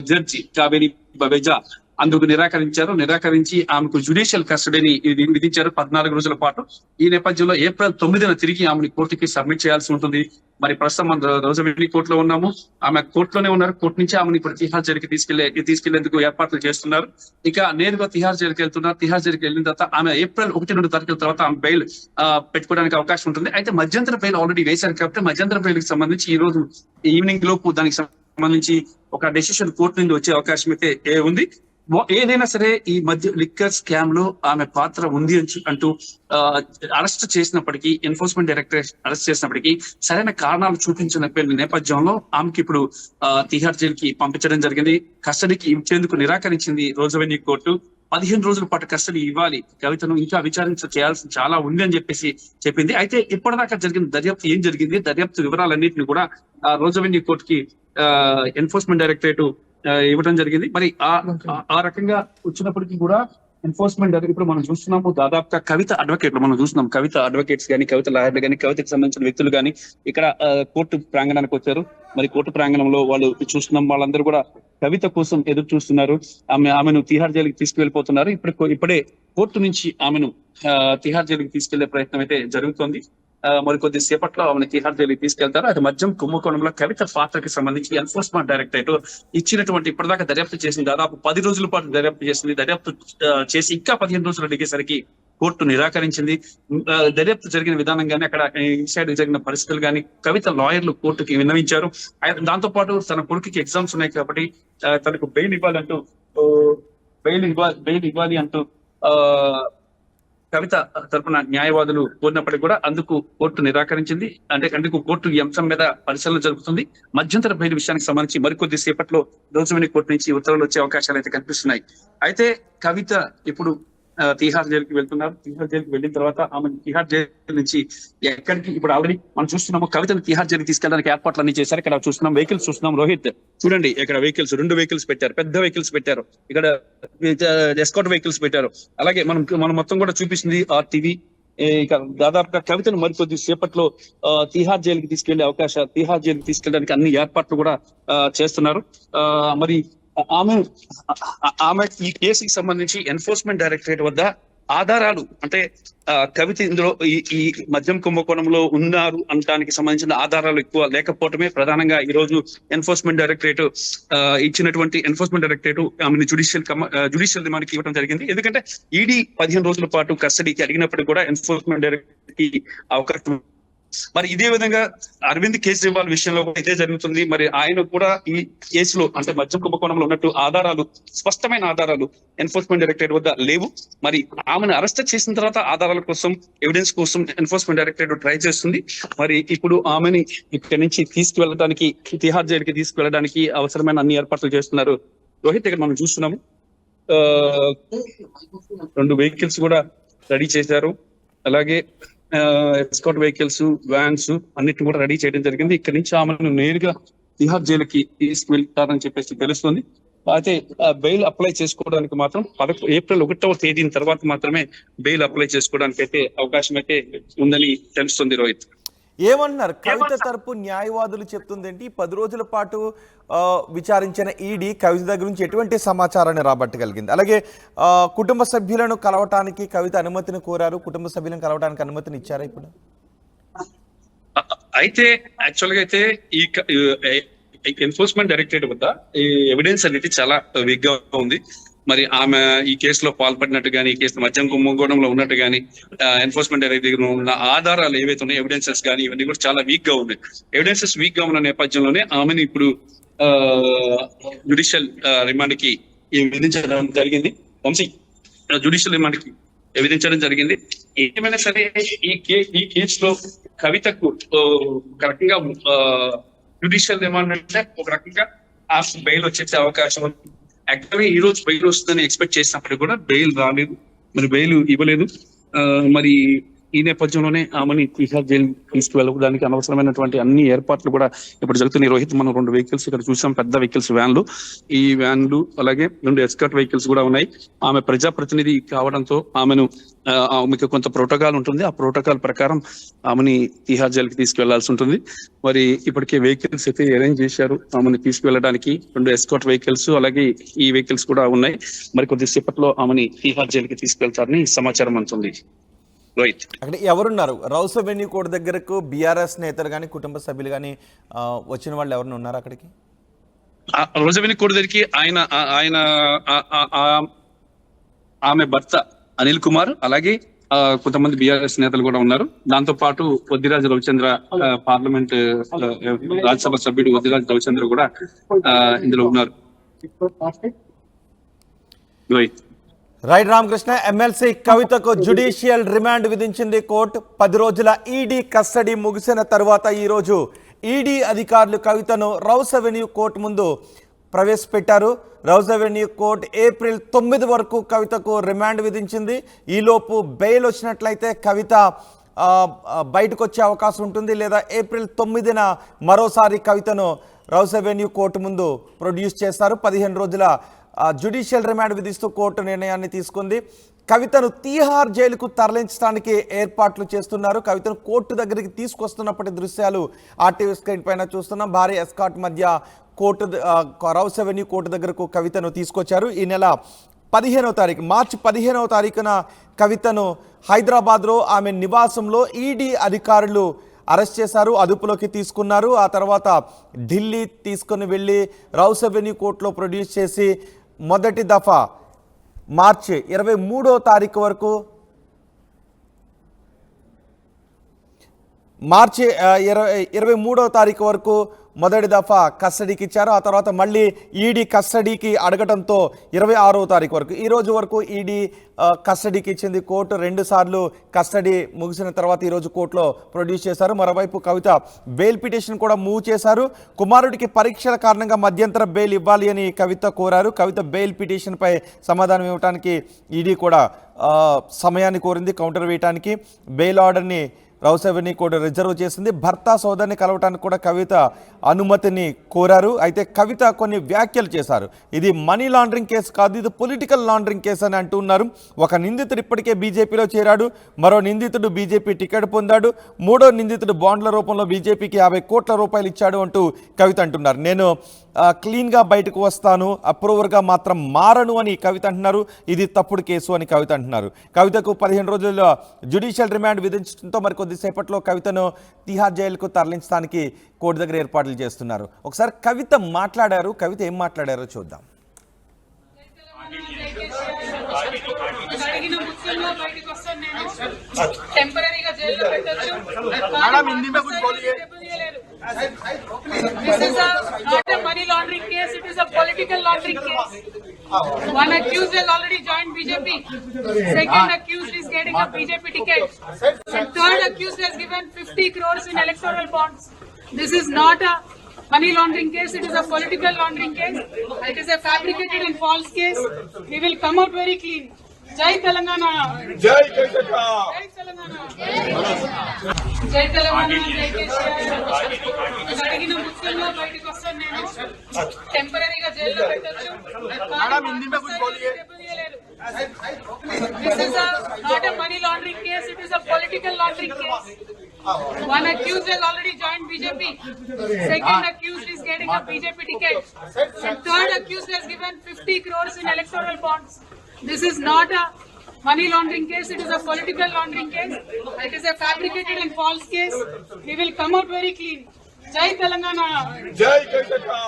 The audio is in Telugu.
జడ్జి కావేరి బవేజా అందుకు నిరాకరించి ఆమెకు జ్యుడిషియల్ కస్టడీని విధించారు 14 రోజుల పాటు. ఈ నేపథ్యంలో ఏప్రిల్ 9న తిరిగి ఆమెను కోర్టుకి సబ్మిట్ చేయాల్సి ఉంటుంది. మరి ప్రస్తుతం మనం రోజువెల్లి కోర్టులో ఉన్నాము. ఆమె కోర్టులోనే ఉన్నారు. కోర్టు నుంచి ఆమెను ఇప్పుడు తిహార్ జైలుకి తీసుకెళ్లేందుకు ఏర్పాట్లు చేస్తున్నారు. ఇక నేరుగా తిహార్ జైలుకి వెళ్తున్నారు. తిహార్ జైలుకి వెళ్ళిన తర్వాత ఆమె ఏప్రిల్ 1-2 తారీఖుల తర్వాత ఆమె బెయిల్ పెట్టుకోవడానికి అవకాశం ఉంటుంది. అయితే మధ్యంతర బెయిల్ ఆల్రెడీ వేశారు కాబట్టి మధ్యంతర బెయిల్ కి సంబంధించి ఈ రోజు ఈవినింగ్ లోపు దానికి సంబంధించి ఒక డెసిషన్ కోర్టు నుండి వచ్చే అవకాశం అయితే ఉంది. ఏదైనా సరే ఈ మధ్య లిక్కర్ స్కామ్ లో ఆమె పాత్ర ఉంది అంటూ అరెస్ట్ చేసినప్పటికీ, ఎన్ఫోర్స్మెంట్ డైరెక్టరేట్ అరెస్ట్ చేసినప్పటికీ సరైన కారణాలు చూపించిన నేపథ్యంలో ఆమెకి ఇప్పుడు తిహార్ జైలుకి పంపించడం జరిగింది. కస్టడీకి ఇచ్చేందుకు నిరాకరించింది రోజువెల్లి కోర్టు. 15 రోజుల పాటు కస్టడీ ఇవ్వాలి, కవితను ఇంకా చేయాల్సి చాలా ఉంది అని చెప్పింది. అయితే ఇప్పటిదాకా జరిగిన దర్యాప్తు ఏం జరిగింది, దర్యాప్తు వివరాలన్నింటినీ కూడా రోజువెల్లి కోర్టుకి ఎన్ఫోర్స్మెంట్ డైరెక్టరేట్ ఇవ్వడం జరిగింది. మరి ఆ రకంగా వచ్చినప్పటికీ కూడా ఎన్ఫోర్స్మెంట్ డైరెక్టర్ ఇప్పుడు మనం చూస్తున్నాము, దాదాపుగా కవిత అడ్వకేట్లు మనం చూస్తున్నాం. కవిత అడ్వకేట్స్ కానీ, కవిత లాయర్లు కానీ, కవితకు సంబంధించిన వ్యక్తులు కానీ ఇక్కడ కోర్టు ప్రాంగణానికి వచ్చారు. మరి కోర్టు ప్రాంగణంలో వాళ్ళు చూస్తున్నాం, వాళ్ళందరూ కూడా కవిత కోసం ఎదురు చూస్తున్నారు. ఆమెను తిహార్ జైలుకి తీసుకువెళ్ళిపోతున్నారు. ఇప్పుడే కోర్టు నుంచి ఆమెను తిహార్ జైలుకి తీసుకెళ్లే ప్రయత్నం అయితే జరుగుతోంది. మరికొద్ది సేపట్లో ఆమెను తిహార్ జైలుకి తీసుకెళ్తారు. అది మద్యం కుంభకోణంలో కవిత పాత్రకి సంబంధించి ఎన్ఫోర్స్మెంట్ డైరెక్టరేట్ ఇచ్చినటువంటి ఇప్పటిదాకా దర్యాప్తు చేసింది. దాదాపు 10 రోజుల పాటు దర్యాప్తు చేసింది. దర్యాప్తు చేసి ఇంకా 15 రోజులు అడిగేసరికి కోర్టు నిరాకరించింది. దర్యాప్తు జరిగిన విధానంగానే అక్కడ ఇన్సైడ్ జరిగిన పరిస్థితులు కానీ కవిత లాయర్లు కోర్టుకి విన్నవించారు. దాంతో పాటు తన కొడుకుకి ఎగ్జామ్స్ ఉన్నాయి కాబట్టి తనకు బెయిల్ ఇవ్వాలి అంటూ కవిత తరపున న్యాయవాదులు కోరినప్పటికీ కూడా అందుకు కోర్టు నిరాకరించింది. అందుకు కోర్టు ఈ అంశం మీద పరిశీలన జరుపుతుంది. మధ్యంతర బెయిల్ విషయానికి సంబంధించి మరికొద్ది సేపట్లో రోజువెల్లి కోర్టు నుంచి ఉత్తర్వులు వచ్చే అవకాశాలు అయితే కనిపిస్తున్నాయి. అయితే కవిత ఇప్పుడు తిహార్ జైలుకి వెళ్తున్నారు. తిహార్ జైలుకి వెళ్ళిన తర్వాత ఆమె తిహార్ జైలు నుంచి ఎక్కడికి ఇప్పుడు ఆల్రెడీ మనం చూస్తున్నాము, కవితను తిహార్ జైలుకి తీసుకెళ్ళడానికి ఏర్పాట్లు అన్ని చేశారు. ఇక్కడ చూస్తున్నాం వెహికల్స్ చూస్తున్నాం. రోహిత్ చూడండి, ఇక్కడ వెహికల్స్ 2 వెహికల్స్ పెట్టారు, పెద్ద వెహికల్స్ పెట్టారు. ఇక్కడ ఎస్కార్ట్ వెహికల్స్ పెట్టారు. అలాగే మనం మొత్తం కూడా చూపిస్తుంది RTV. ఇక దాదాపుగా కవితను మరికొద్ది సేపట్లో తిహార్ జైలుకి తిహార్ జైలుకి తీసుకెళ్ళడానికి అన్ని ఏర్పాట్లు కూడా చేస్తున్నారు. మరి ఆమె ఈ కేసుకి సంబంధించి ఎన్ఫోర్స్మెంట్ డైరెక్టరేట్ వద్ద ఆధారాలు అంటే కవిత ఇందులో ఈ మద్యం కుంభకోణంలో ఉన్నారు అనడానికి సంబంధించిన ఆధారాలు ఎక్కువ లేకపోవటమే ప్రధానంగా ఈ రోజు ఎన్ఫోర్స్మెంట్ డైరెక్టరేట్ ఆమెను జ్యుడిషియల్ రిమాండ్కి ఇవ్వడం జరిగింది. ఎందుకంటే ఈడీ 15 రోజుల పాటు కస్టడీకి అడిగినప్పుడు కూడా ఎన్ఫోర్స్మెంట్ డైరెక్టరేట్ కి అవకాశం. మరి ఇదే విధంగా అరవింద్ కేజ్రీవాల్ విషయంలో ఇదే జరుగుతుంది. మరి ఆయన కూడా ఈ కేసులో అంటే మద్యం కుంభకోణంలో ఉన్నట్టు స్పష్టమైన ఆధారాలు ఎన్ఫోర్స్మెంట్ డైరెక్టరేట్ వద్ద లేవు. మరి ఆమెను అరెస్ట్ చేసిన తర్వాత ఆధారాల కోసం, ఎవిడెన్స్ కోసం ఎన్ఫోర్స్మెంట్ డైరెక్టరేట్ ట్రై చేస్తుంది. మరి ఇప్పుడు ఆమెని ఇక్కడి నుంచి తీసుకువెళ్ళడానికి, తిహార్ జైలుకి తీసుకువెళ్ళడానికి అవసరమైన అన్ని ఏర్పాట్లు చేస్తున్నారు. రోహిత్, ఇక్కడ మనం చూస్తున్నాము 2 వెహికల్స్ కూడా రెడీ చేశారు. అలాగే ఎస్కార్ట్ వెహికల్స్, వ్యాన్స్ అన్నిటిని కూడా రెడీ చేయడం జరిగింది. ఇక్కడ నుంచి ఆమెను నేరుగా తిహార్ జైలుకి తీసుకువెళ్తారని చెప్పేసి తెలుస్తుంది. అయితే బెయిల్ అప్లై చేసుకోవడానికి మాత్రం ఏప్రిల్ 1వ తేదీ తర్వాత మాత్రమే బెయిల్ అప్లై చేసుకోవడానికి అయితే అవకాశం అయితే ఉందని తెలుస్తుంది. రోహిత్, ఏమంటున్నారు కవిత తరపు న్యాయవాదులు చెప్తుంది ఏంటి? 10 రోజుల పాటు విచారించిన ఈడీ కవిత దగ్గర నుంచి ఎటువంటి సమాచారాన్ని రాబట్టగలిగింది? అలాగే కుటుంబ సభ్యులను కలవటానికి కవిత అనుమతిని కోరారు. కుటుంబ సభ్యులను కలవటానికి అనుమతిని ఇచ్చారా ఇప్పుడు? అయితే యాక్చువల్గా అయితే ఈ ఎన్ఫోర్స్మెంట్ డైరెక్టరేట్ వద్ద ఈ ఎవిడెన్స్ అనేది చాలా వీక్ గా ఉంది. మరి ఆమె ఈ కేసులో పాల్పడినట్టు కానీ, ఈ కేసు మద్యం కుంభకోణంలో ఉన్నట్టు కానీ, ఎన్ఫోర్స్మెంట్ డైరెక్టరేట్ ఉన్న ఆధారాలు ఏవైతే ఉన్నాయో, ఎవిడెన్సెస్ కానీ ఇవన్నీ కూడా చాలా వీక్ గా ఉన్నాయి. ఎవిడెన్సెస్ వీక్ గా ఉన్న నేపథ్యంలోనే ఆమెను ఇప్పుడు జ్యుడిషియల్ రిమాండ్ కి విధించడం జరిగింది. జ్యుడిషియల్ రిమాండ్ కి విధించడం జరిగింది. ఏమైనా సరే ఈ కేసులో కవితకు ఒక రకంగా జ్యుడిషియల్ రిమాండ్ అంటే ఒక రకంగా బెయిల్ వచ్చేసే అవకాశం ఉంది. యాక్చువల్గా ఈ రోజు బెయిల్ వస్తుందని ఎక్స్పెక్ట్ చేసినప్పటికీ కూడా బెయిల్ రాలేదు. మరి బెయిల్ ఇవ్వలేదు. మరి ఈ నేపథ్యంలోనే ఆమెని తిహార్ జైలు తీసుకువెళ్ళడానికి అనవసరమైనటువంటి అన్ని ఏర్పాట్లు కూడా ఇప్పుడు జరుగుతున్నాయి. రోహిత్, మనం 2 వెహికల్స్ ఇక్కడ చూసాం, పెద్ద వెహికల్స్, వ్యాన్లు. ఈ వ్యాన్లు అలాగే 2 ఎస్కార్ట్ వెహికల్స్ కూడా ఉన్నాయి. ఆమె ప్రజాప్రతినిధి కావడంతో ఆమెకు కొంత ప్రోటోకాల్ ఉంటుంది. ఆ ప్రోటోకాల్ ప్రకారం ఆమెని తిహార్ జైలుకి తీసుకువెళ్లాల్సి ఉంటుంది. మరి ఇప్పటికే వెహికల్స్ అయితే అరేంజ్ చేశారు ఆమెని తీసుకువెళ్ళడానికి. 2 ఎస్కార్ట్ వెహికల్స్ అలాగే ఈ వెహికల్స్ కూడా ఉన్నాయి. మరి కొద్దిసేపట్లో ఆమెని తిహార్ జైలుకి తీసుకువెళ్తారని సమాచారం అందుతుంది. రోహిత్, అక్కడ ఎవరున్నారు? రౌస్ అవెన్యూ కోర్టు దగ్గరకు బీఆర్ఎస్ నేతలు కానీ కుటుంబ సభ్యులు కానీ వచ్చిన వాళ్ళు ఎవరైనా ఉన్నారు అక్కడికి? రోజవిని కోర్టు దగ్గరికి ఆమె భర్త అనిల్ కుమార్ అలాగే కొంతమంది బీఆర్ఎస్ నేతలు కూడా ఉన్నారు. దాంతో పాటు వద్దిరాజు రవిచంద్ర, పార్లమెంట్ రాజ్యసభ సభ్యుడు వద్దిరాజు రవిచంద్ర కూడా ఇందులో ఉన్నారు. రైట్ రామకృష్ణ, ఎమ్మెల్సీ కవితకు జ్యుడిషియల్ రిమాండ్ విధించింది కోర్టు. 10 రోజుల ఈడీ కస్టడీ ముగిసిన తర్వాత ఈరోజు ఈడీ అధికారులు కవితను రౌస్ అవెన్యూ కోర్టు ముందు ప్రవేశపెట్టారు. రౌస్ అవెన్యూ కోర్టు ఏప్రిల్ 9 వరకు కవితకు రిమాండ్ విధించింది. ఈలోపు బెయిల్ వచ్చినట్లయితే కవిత బయటకు వచ్చే అవకాశం ఉంటుంది, లేదా ఏప్రిల్ 9న మరోసారి కవితను రౌస్ అవెన్యూ కోర్టు ముందు ప్రొడ్యూస్ చేస్తారు. 15 రోజుల జ్యుడిషియల్ రిమాండ్ విధిస్తూ కోర్టు నిర్ణయాన్ని తీసుకుంది. కవితను తీహార్ జైలుకు తరలించడానికి ఏర్పాట్లు చేస్తున్నారు. కవితను కోర్టు దగ్గరికి తీసుకొస్తున్నప్పటి దృశ్యాలు ఆర్టీవీ స్క్రీన్ పైన చూస్తున్నాం. భారీ ఎస్కాట్ మధ్య కోర్టు రౌస్ అవెన్యూ కోర్టు దగ్గరకు కవితను తీసుకొచ్చారు. ఈ నెల 15వ తారీఖు, మార్చి 15వ తారీఖున కవితను హైదరాబాద్లో ఆమె నివాసంలో ఈడీ అధికారులు అరెస్ట్ చేశారు, అదుపులోకి తీసుకున్నారు. ఆ తర్వాత ఢిల్లీ తీసుకుని వెళ్ళి రౌస్ అవెన్యూ కోర్టులో ప్రొడ్యూస్ చేసి మొదటి దఫా మార్చి 23వ తారీఖు వరకు, మార్చి 23వ తారీఖు వరకు మొదటి దఫా కస్టడీకి ఇచ్చారు. ఆ తర్వాత మళ్ళీ ఈడీ కస్టడీకి అడగడంతో 26వ తారీఖు వరకు, ఈ రోజు వరకు ఈడీ కస్టడీకి ఇచ్చింది కోర్టు. 2 సార్లు కస్టడీ ముగిసిన తర్వాత ఈరోజు కోర్టులో ప్రొడ్యూస్ చేశారు. మరోవైపు కవిత బెయిల్ పిటిషన్ కూడా మూవ్ చేశారు. కుమారుడికి పరీక్షల కారణంగా మధ్యంతర బెయిల్ ఇవ్వాలి అని కవిత కోరారు. కవిత బెయిల్ పిటిషన్పై సమాధానం ఇవ్వడానికి ఈడీ కూడా సమయాన్ని కోరింది కౌంటర్ వేయడానికి. బెయిల్ ఆర్డర్ని రౌస్ అవెన్యూ కోర్టు రిజర్వ్ చేసింది. భర్త సోదరిని కలవటానికి కూడా కవిత అనుమతిని కోరారు. అయితే కవిత కొన్ని వ్యాఖ్యలు చేశారు. ఇది మనీ లాండరింగ్ కేసు కాదు, ఇది పొలిటికల్ లాండరింగ్ కేసు అని అంటున్నారు. ఒక నిందితుడు ఇప్పటికే బీజేపీలో చేరాడు, మరో నిందితుడు బీజేపీ టికెట్ పొందాడు, 3వ నిందితుడు బాండ్ల రూపంలో బీజేపీకి 50 కోట్ల రూపాయలు ఇచ్చాడు అంటూ కవిత అంటున్నారు. నేను క్లీన్గా బయటకు వస్తాను, అప్రూవర్గా మాత్రం మారను అని కవిత అంటున్నారు. ఇది తప్పుడు కేసు అని కవిత అంటున్నారు. కవితకు 15 రోజుల్లో జ్యుడిషియల్ రిమాండ్ విధించడంతో మరి కొద్దిసేపట్లో కవితను తిహార్ జైలుకు తరలించడానికి కోర్టు దగ్గర ఏర్పాట్లు చేస్తున్నారు. ఒకసారి కవిత మాట్లాడారు. కవిత ఏం మాట్లాడారో చూద్దాం. This is not a money laundering case, it is a political laundering case. One accused has already joined BJP. Second accused is getting a BJP ticket. And third accused has given 50 crores in electoral bonds. This is not a money laundering case, it is a political laundering case. It is a fabricated and false case. We will come out very clean. Jai Telangana! Jai Telangana! Jai Telangana! Jai Telangana! Jai KCR! అడిగిన ముఖ్యంగా బయటకు వస్తాను నేను. టెంపరీగా జైల్లో పెట్టొచ్చు. This is not a money laundering case, it is a political laundering case. One accused has already joined BJP. Second accused is getting a BJP ticket. And third accused has given 50 crores in electoral bonds. This is not a money laundering case, it is a political laundering case. It is a fabricated and false case. We will come out very clean. Jai Telangana! Jai Telangana!